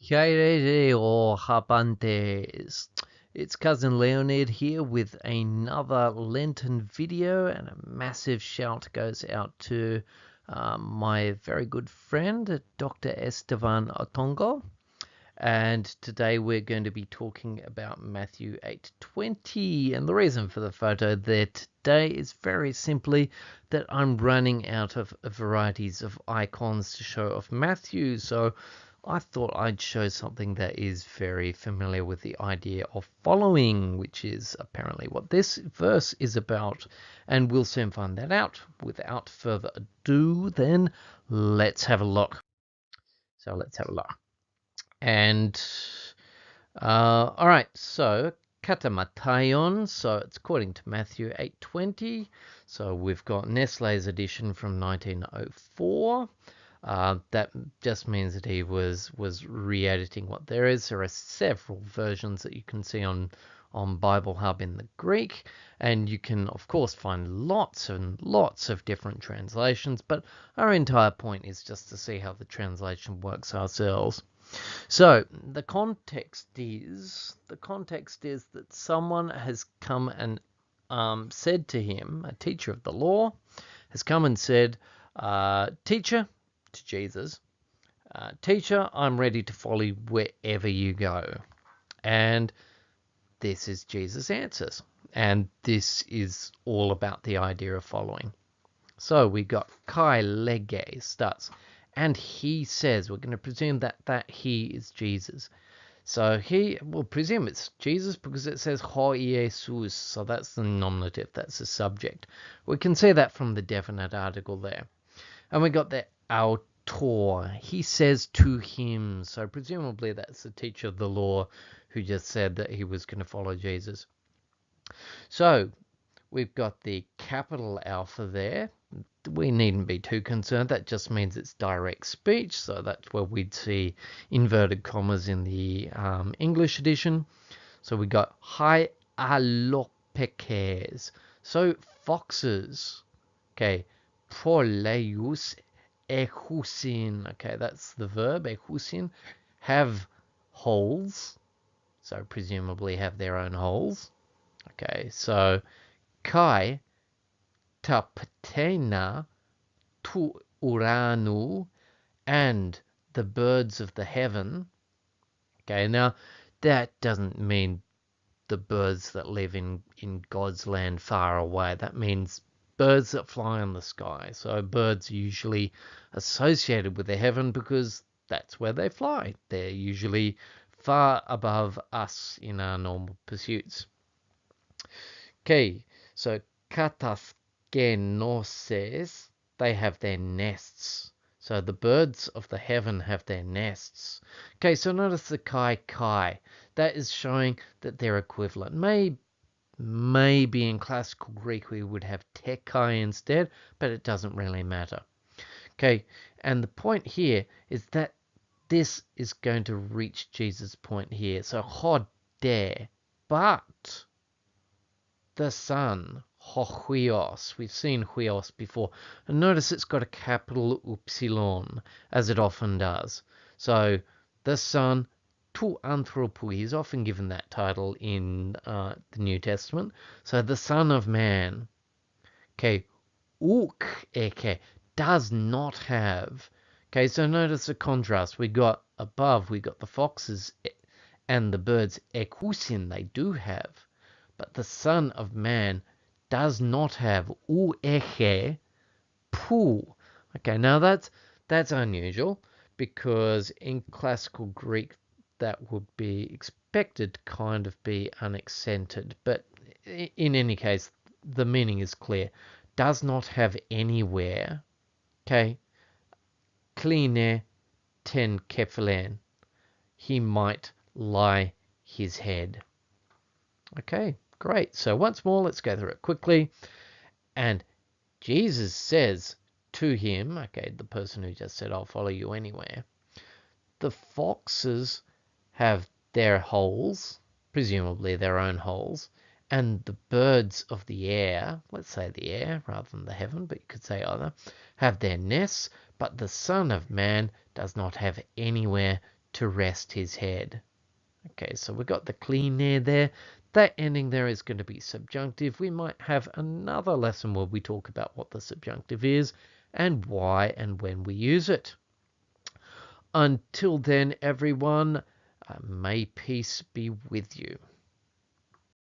Haere or Habantes. It's Cousin Leonid here with another Lenten video, and a massive shout goes out to my very good friend, Dr. Esteban Otongo. And today we're going to be talking about Matthew 8:20. And the reason for the photo there today is very simply that I'm running out of varieties of icons to show off Matthew. So I thought I'd show something that is very familiar with the idea of following, which is apparently what this verse is about. And we'll soon find that out. Without further ado, then, let's have a look. So let's have a look. And all right, so katamatayon, so it's according to Matthew 8:20. So we've got Nestle's edition from 1904. That just means that he was re-editing what there is. There are several versions that you can see on Bible Hub in the Greek, and you can of course find lots and lots of different translations, but our entire point is just to see how the translation works ourselves. So the context is that someone has come and said to him, a teacher of the law has come and said, teacher, to Jesus, teacher, I'm ready to follow you wherever you go. And this is Jesus' answers. And this is all about the idea of following. So we got kai lege starts. And he says, we're going to presume that he is Jesus. So we'll presume it's Jesus because it says ho Jesus, so that's the nominative, that's the subject. We can see that from the definite article there. And we got the autor, he says to him, so presumably that's the teacher of the law who just said that he was going to follow Jesus. So we've got the capital Alpha there. We needn't be too concerned. That just means it's direct speech. So that's where we'd see inverted commas in the English edition. So we got hai alopekes. So foxes. Okay. Proleius echusin. Okay, that's the verb. Echusin. Have holes. So presumably have their own holes. Okay, so kai taptena tu uranu, and the birds of the heaven. Okay, now that doesn't mean the birds that live in God's land far away. That means birds that fly in the sky. So birds are usually associated with the heaven because that's where they fly. They're usually far above us in our normal pursuits. Okay, so kataskenoses, they have their nests. So the birds of the heaven have their nests. Okay, so notice the kai. That is showing that they're equivalent. Maybe in classical Greek we would have tekai instead, but it doesn't really matter. Okay, and the point here is that this is going to reach Jesus' point here. So hod there, but the Son, ho-huios. We've seen huios before. And notice it's got a capital upsilon, as it often does. So the Son, tu anthropoi, is often given that title in the New Testament. So the Son of Man, okay, uk eke, does not have. Okay, so notice the contrast. We got above, we got the foxes and the birds, ekusin, they do have. But the Son of Man does not have ueche pu. Okay, now that's unusual because in classical Greek that would be expected to kind of be unaccented. But in any case, the meaning is clear. Does not have anywhere. Okay, kline ten kephalen. He might lie his head. Okay, great. So once more, let's go through it quickly. And Jesus says to him, okay, the person who just said, I'll follow you anywhere. The foxes have their holes, presumably their own holes, and the birds of the air, let's say the air rather than the heaven, but you could say either, have their nests, but the Son of Man does not have anywhere to rest his head. Okay, so we've got the Koine there. That ending there is going to be subjunctive. We might have another lesson where we talk about what the subjunctive is and why and when we use it. Until then, everyone, may peace be with you.